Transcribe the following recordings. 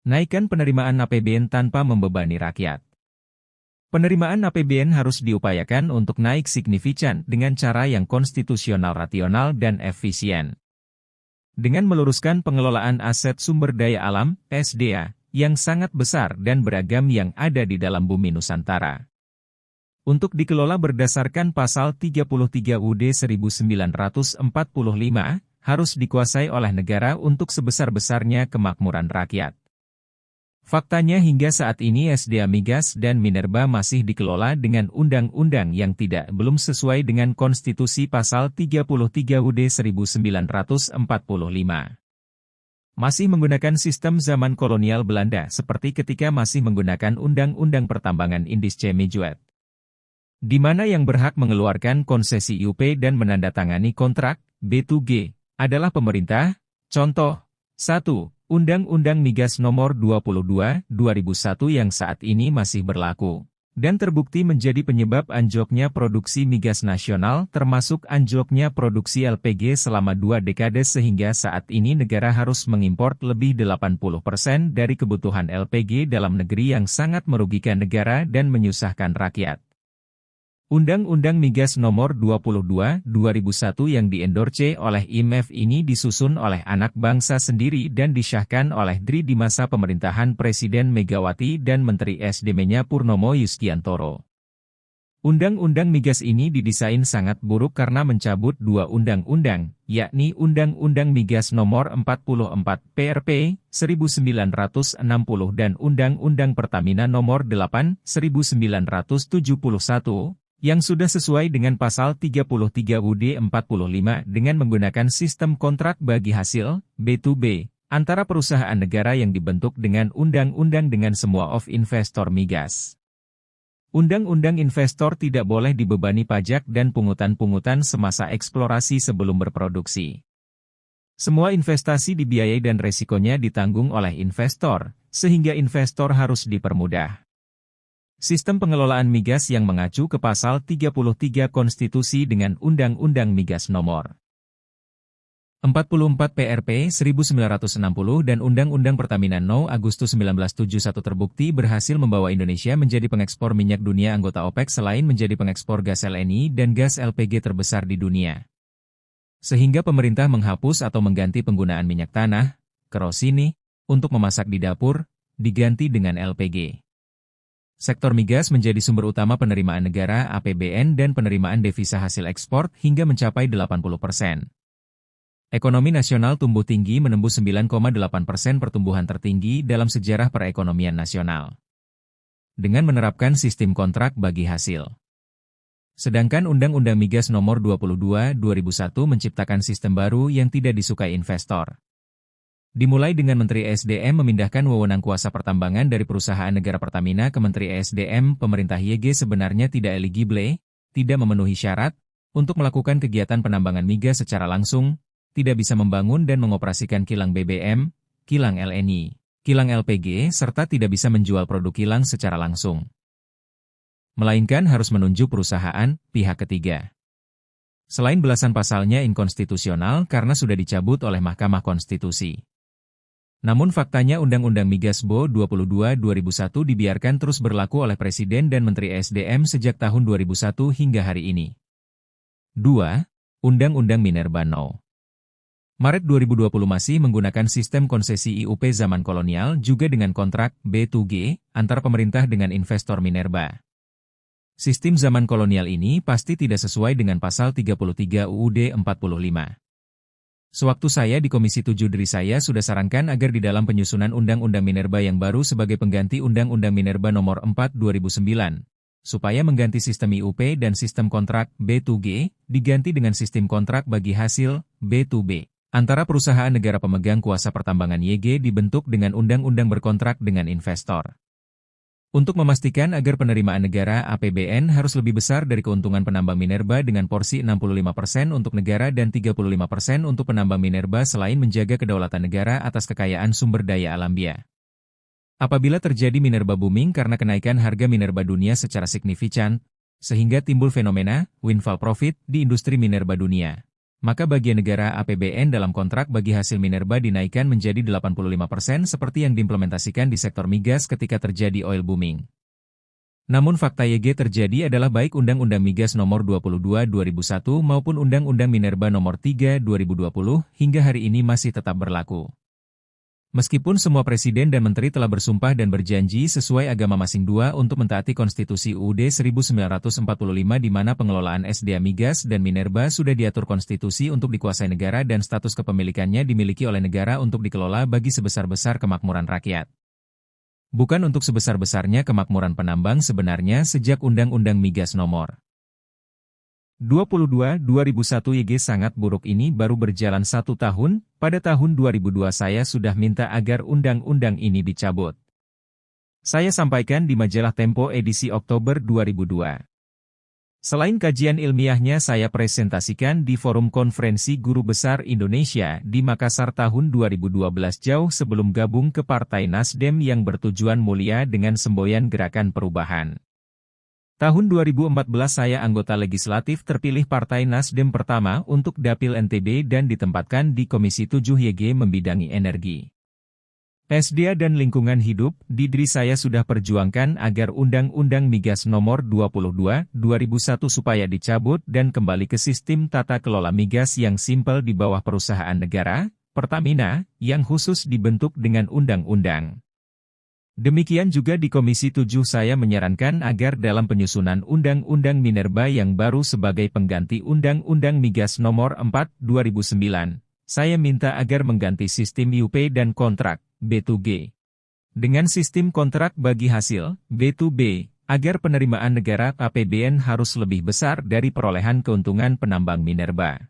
Naikkan penerimaan APBN tanpa membebani rakyat. Penerimaan APBN harus diupayakan untuk naik signifikan dengan cara yang konstitusional, rasional, dan efisien. Dengan meluruskan pengelolaan aset sumber daya alam, SDA, yang sangat besar dan beragam yang ada di dalam bumi Nusantara. Untuk dikelola berdasarkan pasal 33 UUD 1945, harus dikuasai oleh negara untuk sebesar-besarnya kemakmuran rakyat. Faktanya hingga saat ini SDA Migas dan Minerba masih dikelola dengan undang-undang yang belum sesuai dengan konstitusi pasal 33 UUD 1945. Masih menggunakan sistem zaman kolonial Belanda seperti ketika masih menggunakan Undang-Undang Pertambangan Indische Mijuet, di mana yang berhak mengeluarkan konsesi IUP dan menandatangani kontrak B2G adalah pemerintah. Contoh 1. Undang-Undang Migas Nomor 22, 2001 yang saat ini masih berlaku, dan terbukti menjadi penyebab anjloknya produksi migas nasional termasuk anjloknya produksi LPG selama 2 dekade sehingga saat ini negara harus mengimpor lebih 80% dari kebutuhan LPG dalam negeri yang sangat merugikan negara dan menyusahkan rakyat. Undang-Undang Migas Nomor 22, 2001 yang diendorse oleh IMF ini disusun oleh anak bangsa sendiri dan disahkan oleh DRI di masa pemerintahan Presiden Megawati dan Menteri SDM-nya Purnomo Yustiantoro. Undang-Undang Migas ini didesain sangat buruk karena mencabut 2 undang-undang, yakni Undang-Undang Migas Nomor 44 PRP 1960 dan Undang-Undang Pertamina Nomor 8 1971, yang sudah sesuai dengan pasal 33 UUD 45 dengan menggunakan sistem kontrak bagi hasil, B2B, antara perusahaan negara yang dibentuk dengan undang-undang dengan semua of investor migas. Undang-undang investor tidak boleh dibebani pajak dan pungutan-pungutan semasa eksplorasi sebelum berproduksi. Semua investasi dibiayai dan resikonya ditanggung oleh investor, sehingga investor harus dipermudah. Sistem pengelolaan migas yang mengacu ke pasal 33 Konstitusi dengan Undang-Undang Migas Nomor 44 PRP 1960 dan Undang-Undang Pertamina No. Agustus 1971 terbukti berhasil membawa Indonesia menjadi pengekspor minyak dunia anggota OPEC selain menjadi pengekspor gas LNG dan gas LPG terbesar di dunia. Sehingga pemerintah menghapus atau mengganti penggunaan minyak tanah, kerosini, untuk memasak di dapur, diganti dengan LPG. Sektor migas menjadi sumber utama penerimaan negara APBN dan penerimaan devisa hasil ekspor hingga mencapai 80%. Ekonomi nasional tumbuh tinggi menembus 9,8% pertumbuhan tertinggi dalam sejarah perekonomian nasional. Dengan menerapkan sistem kontrak bagi hasil. Sedangkan Undang-Undang Migas Nomor 22, 2001 menciptakan sistem baru yang tidak disukai investor. Dimulai dengan Menteri SDM memindahkan wewenang kuasa pertambangan dari perusahaan negara Pertamina ke Menteri SDM, pemerintah YG sebenarnya tidak eligible, tidak memenuhi syarat, untuk melakukan kegiatan penambangan migas secara langsung, tidak bisa membangun dan mengoperasikan kilang BBM, kilang LNG, kilang LPG, serta tidak bisa menjual produk kilang secara langsung. Melainkan harus menunjuk perusahaan, pihak ketiga. Selain belasan pasalnya inkonstitusional karena sudah dicabut oleh Mahkamah Konstitusi. Namun faktanya Undang-Undang Migas BO 22 2001 dibiarkan terus berlaku oleh Presiden dan Menteri SDM sejak tahun 2001 hingga hari ini. 2. Undang-Undang Minerba No. Maret 2020 masih menggunakan sistem konsesi IUP zaman kolonial juga dengan kontrak B2G antar pemerintah dengan investor Minerba. Sistem zaman kolonial ini pasti tidak sesuai dengan pasal 33 UUD 45. Sewaktu saya di Komisi 7 DRI saya sudah sarankan agar di dalam penyusunan Undang-Undang Minerba yang baru sebagai pengganti Undang-Undang Minerba Nomor 4 2009, supaya mengganti sistem IUP dan sistem kontrak B2G, diganti dengan sistem kontrak bagi hasil B2B. Antara perusahaan negara pemegang kuasa pertambangan YG dibentuk dengan undang-undang berkontrak dengan investor. Untuk memastikan agar penerimaan negara APBN harus lebih besar dari keuntungan penambang minerba dengan porsi 65% untuk negara dan 35% untuk penambang minerba selain menjaga kedaulatan negara atas kekayaan sumber daya alam biaya. Apabila terjadi minerba booming karena kenaikan harga minerba dunia secara signifikan, sehingga timbul fenomena windfall profit di industri minerba dunia. maka bagian negara APBN dalam kontrak bagi hasil minerba dinaikkan menjadi 85% seperti yang diimplementasikan di sektor migas ketika terjadi oil booming. Namun fakta YG terjadi adalah baik Undang-Undang Migas Nomor 22/2001 maupun Undang-Undang Minerba Nomor 3/2020 hingga hari ini masih tetap berlaku. Meskipun semua presiden dan menteri telah bersumpah dan berjanji sesuai agama masing-dua untuk mentaati Konstitusi UUD 1945 di mana pengelolaan SDA migas dan minerba sudah diatur konstitusi untuk dikuasai negara dan status kepemilikannya dimiliki oleh negara untuk dikelola bagi sebesar-besar kemakmuran rakyat. Bukan untuk sebesar-besarnya kemakmuran penambang sebenarnya sejak Undang-Undang Migas Nomor 22/2001 YG sangat buruk ini baru berjalan 1 tahun, pada tahun 2002 saya sudah minta agar undang-undang ini dicabut. Saya sampaikan di majalah Tempo edisi Oktober 2002. Selain kajian ilmiahnya saya presentasikan di Forum Konferensi Guru Besar Indonesia di Makassar tahun 2012 jauh sebelum gabung ke Partai Nasdem yang bertujuan mulia dengan semboyan Gerakan Perubahan. Tahun 2014 saya anggota legislatif terpilih Partai Nasdem pertama untuk Dapil NTB dan ditempatkan di Komisi 7 YG membidangi energi, SDA dan lingkungan hidup. Di diri saya sudah perjuangkan agar Undang-Undang Migas Nomor 22/2001 supaya dicabut dan kembali ke sistem tata kelola migas yang simpel di bawah perusahaan negara, Pertamina, yang khusus dibentuk dengan undang-undang. Demikian juga di Komisi 7 saya menyarankan agar dalam penyusunan Undang-Undang Minerba yang baru sebagai pengganti Undang-Undang Migas Nomor 4/2009, saya minta agar mengganti sistem UP dan kontrak, B2G, dengan sistem kontrak bagi hasil, B2B, agar penerimaan negara APBN harus lebih besar dari perolehan keuntungan penambang minerba.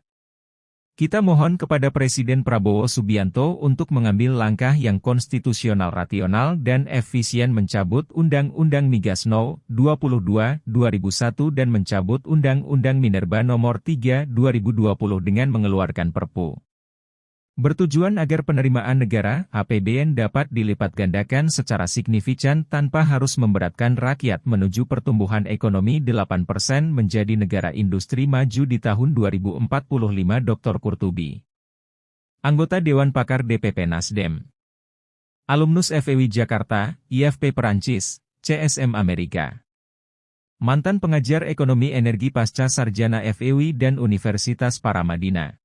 Kita mohon kepada Presiden Prabowo Subianto untuk mengambil langkah yang konstitusional rasional dan efisien mencabut Undang-Undang Migas No. 22/2001 dan mencabut Undang-Undang Minerba Nomor 3/2020 dengan mengeluarkan Perpu. Bertujuan agar penerimaan negara APBN dapat dilipat gandakan secara signifikan tanpa harus memberatkan rakyat menuju pertumbuhan ekonomi 8% menjadi negara industri maju di tahun 2045. Dr. Kurtubi, anggota Dewan Pakar DPP Nasdem, alumnus FEW Jakarta, IFP Perancis, CSM Amerika, mantan pengajar ekonomi energi pasca sarjana FEW dan Universitas Paramadina.